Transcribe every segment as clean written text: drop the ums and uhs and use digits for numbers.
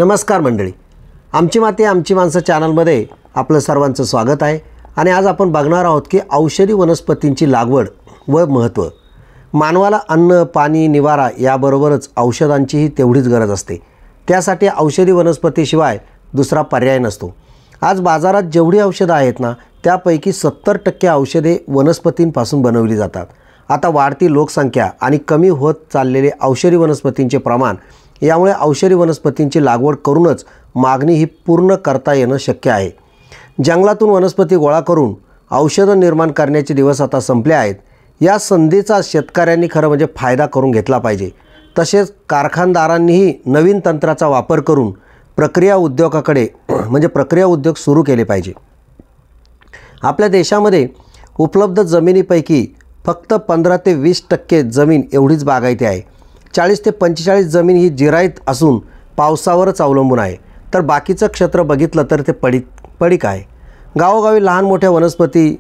नमस्कार मंडळी, आमची माती आमची माणसं चॅनलमध्ये आपलं सर्वांचं स्वागत आहे। आणि आज आपण बघणार आहोत की औषधी वनस्पतींची लागवड व महत्त्व। मानवाला अन्न, पाणी, निवारा याबरोबरच औषधांचीही तेवढीच गरज असते। त्यासाठी औषधी वनस्पतीशिवाय दुसरा पर्याय नसतो। आज बाजारात जेवढी औषधं आहेत ना, त्यापैकी 70% औषधे वनस्पतींपासून बनवली जातात। आता वाढती लोकसंख्या आणि कमी होत चाललेले औषधी वनस्पतींचे प्रमाण यामुळे औषधी वनस्पतींची लागवड करूनच मागणी ही पूर्ण करता येणं शक्य आहे। जंगलातून वनस्पती गोळा करून औषधं निर्माण करण्याचे दिवस आता संपले आहेत। या संधीचा शेतकऱ्यांनी खरं म्हणजे फायदा करून घेतला पाहिजे। तसेच कारखानदारांनीही नवीन तंत्राचा वापर करून प्रक्रिया उद्योगाकडे प्रक्रिया उद्योग सुरू केले पाहिजे। आपल्या देशामध्ये उपलब्ध जमिनीपैकी फक्त 15 ते 20% जमीन एवढीच बागायती आहे। 40 ते 45 जमीन ही जिरायत असून पावसावरच अवलंबून आहे। तर बाकीचं क्षेत्र बघितलं तर ते पडीक आहे। गावोगावी लहान मोठ्या वनस्पती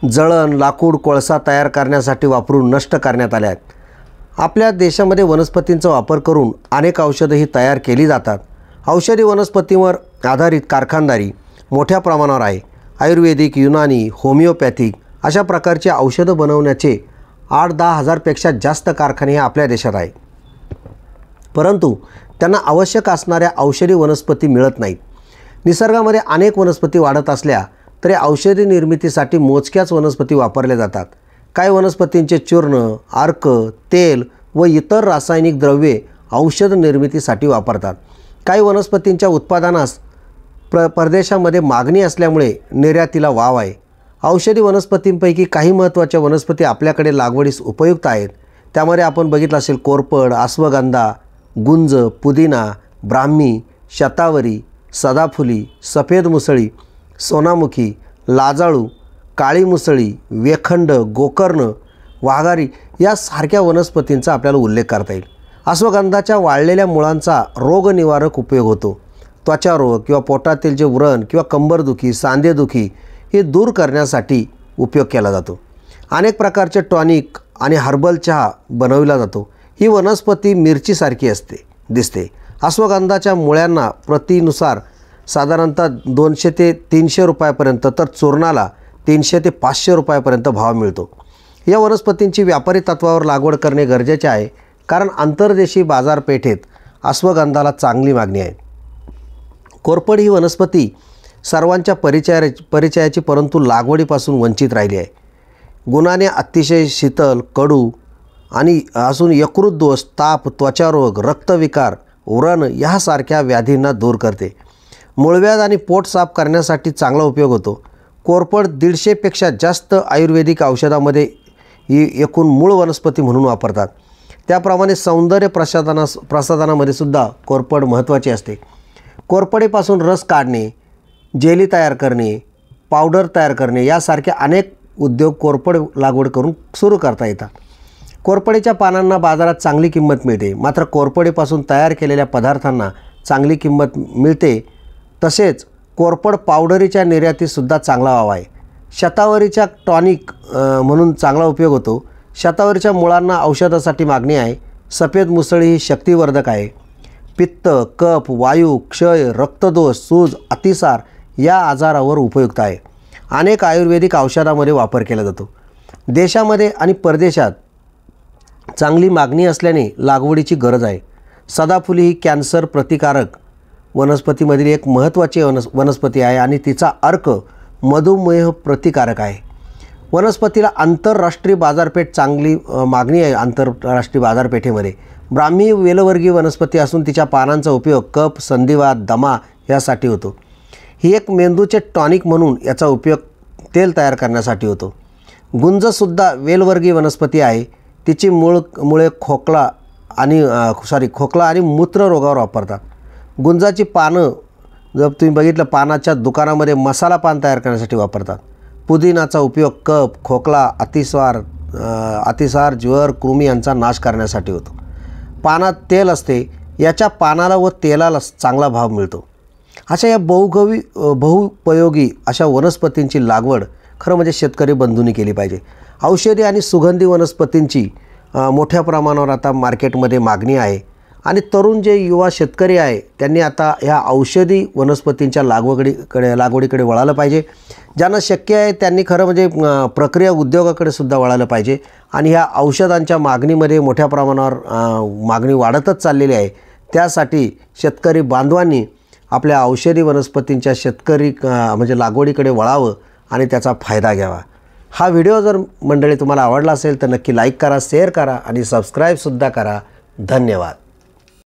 जळण, लाकूड, कोळसा तयार करण्यासाठी वापरून नष्ट करण्यात आल्या आहेत। आपल्या देशामध्ये वनस्पतींचा वापर करून अनेक औषधंही तयार केली जातात। औषधी वनस्पतींवर आधारित कारखानदारी मोठ्या प्रमाणावर आहे। आयुर्वेदिक, युनानी, होमिओपॅथिक अशा प्रकारची औषधं बनवण्याचे 8-10 हजारपेक्षा जास्त कारखाने आपल्या देशात आहेत। परंतु त्यांना आवश्यक असणाऱ्या औषधी वनस्पती मिळत नाहीत। निसर्गामध्ये अनेक वनस्पती वाढत असल्या तरी औषधी निर्मितीसाठी मोजक्याच वनस्पती वापरल्या जातात। काही वनस्पतींचे चूर्ण, अर्क, तेल व इतर रासायनिक द्रव्ये औषध निर्मितीसाठी वापरतात। काही वनस्पतींच्या उत्पादनास परदेशामध्ये मागणी असल्यामुळे निर्यातीला वाव आहे। औषधी वनस्पतींपैकी काही महत्त्वाच्या वनस्पती आपल्याकडे लागवडीस उपयुक्त आहेत। त्यामध्ये आपण बघितलं असेल कोरफड, अश्वगंधा, गुंज, पुदिना, ब्राह्मी, शतावरी, सदाफुली, सफेद मुसळी, सोनामुखी, लाजाळू, काळी मुसळी, वेखंड, गोकर्ण, वाघारी यासारख्या वनस्पतींचा आपल्याला उल्लेख करता येईल। अश्वगंधाच्या वाळलेल्या मुळांचा रोगनिवारक उपयोग होतो। त्वचा रोग किंवा पोटातील जे व्रण किंवा कंबरदुखी, सांधेदुखी हे दूर करण्यासाठी उपयोग केला जातो। अनेक प्रकारचे टॉनिक आणि हर्बल चहा बनवला जातो। ही वनस्पती मिरचीसारखी दिसते। अश्वगंधाच्या मुळ्यांना प्रतीनुसार साधारणतः 200 ते 300 रुपयापर्यंत, तर चूर्णाला 300 ते 500 रुपयापर्यंत भाव मिळतो। या वनस्पतींची व्यापारी तत्वावर लागवड करणे गरजेचे आहे, कारण आंतरदेशीय बाजारपेठेत अश्वगंधाला चांगली मागणी आहे। कोरफड ही वनस्पती सर्वांच्या परिचयाची परंतु लागवडीपासून वंचित राहिली आहे। गुणाने अतिशय शीतल, कडू आणि असून यकृत दोष, ताप, त्वचारोग, रक्तविकार, व्रण यासारख्या व्याधींना दूर करते। मूळव्याध आणि पोट साफ करण्यासाठी चांगला उपयोग होतो। कोरफड 150 पेक्षा जास्त आयुर्वेदिक औषधामध्ये ही एकूण मूळ वनस्पती म्हणून वापरतात। त्याप्रमाणे सौंदर्य प्रसाधनामध्ये सुद्धा कोरफड महत्त्वाची असते। कोरफडीपासून रस काढणे, जेली तयार करणे, पावडर तयार करणे यासारखे अनेक उद्योग कोरफड लागवड करून सुरू करता येतात। कोरफडीच्या पानांना बाजारात चांगली किंमत मिळते, मात्र कोरफडीपासून तयार केलेल्या पदार्थांना चांगली किंमत मिळते। तसेच कोरफड पावडरीच्या निर्यातीतसुद्धा चांगला वाव आहे। शतावरीच्या टॉनिक म्हणून चांगला उपयोग होतो। शतावरीच्या मुळांना औषधासाठी मागणी आहे। सफेद मुसळी ही शक्तिवर्धक आहे। पित्त, कफ, वायू, क्षय, रक्तदोष, सूज, अतिसार या आजारावर उपयुक्त आहे। अनेक आयुर्वेदिक औषधामध्ये वापर केला जातो। देशामध्ये आणि परदेशात चांगली मागणी असल्याने लागवडीची गरज आहे। सदाफुली ही कॅन्सर प्रतिकारक वनस्पतीमधील एक महत्त्वाची वनस्पती आहे आणि तिचा अर्क मधुमेह प्रतिकारक आहे। वनस्पतीला आंतरराष्ट्रीय बाजारपेठ चांगली मागणी आहे। आंतरराष्ट्रीय बाजारपेठेमध्ये ब्राह्मी वेलवर्गीय वनस्पती असून तिच्या पानांचा उपयोग कफ, संधिवात, दमा यासाठी होतो। ही एक मेंदूचे टॉनिक म्हणून याचा उपयोग तेल तयार करण्यासाठी होतो। गुंजसुद्धा वेलवर्गीय वनस्पती आहे। तिची मुळे खोकला आणि मूत्र रोगावर वापरतात। गुंजाची पानं जर तुम्ही बघितलं, पानाच्या दुकानामध्ये मसाला पान तयार करण्यासाठी वापरतात। पुदिनाचा उपयोग कफ, खोकला, अतिसार, ज्वर, कृमी यांचा नाश करण्यासाठी होतो। पानात तेल असते, याच्या पानाला व तेलाला चांगला भाव मिळतो। अशा या बहुपयोगी अशा वनस्पतींची लागवड खरं म्हणजे शेतकरी बंधूंनी केली पाहिजे। औषधी आणि सुगंधी वनस्पतींची मोठ्या प्रमाणावर आता मार्केटमध्ये मागणी आहे। आणि तरुण जे युवा शेतकरी आहे त्यांनी आता ह्या औषधी वनस्पतींच्या लागवडीकडे वळालं पाहिजे. ज्यांना शक्य आहे त्यांनी खरं म्हणजे प्रक्रिया उद्योगाकडे सुद्धा वळालं पाहिजे. आणि ह्या औषधांच्या मागणीमध्ये मोठ्या प्रमाणावर मागणी वाढतच चाललेली आहे. त्यासाठी शेतकरी बांधवांनी आपल्या औषधी वनस्पतींच्या म्हणजे लागवडीकडे वळावं आणि त्याचा फायदा घ्यावा. हा व्हिडिओ जर मंडळी तुम्हाला आवडला असेल तर नक्की लाईक करा, शेअर करा आणि सबस्क्राईबसुद्धा करा. धन्यवाद.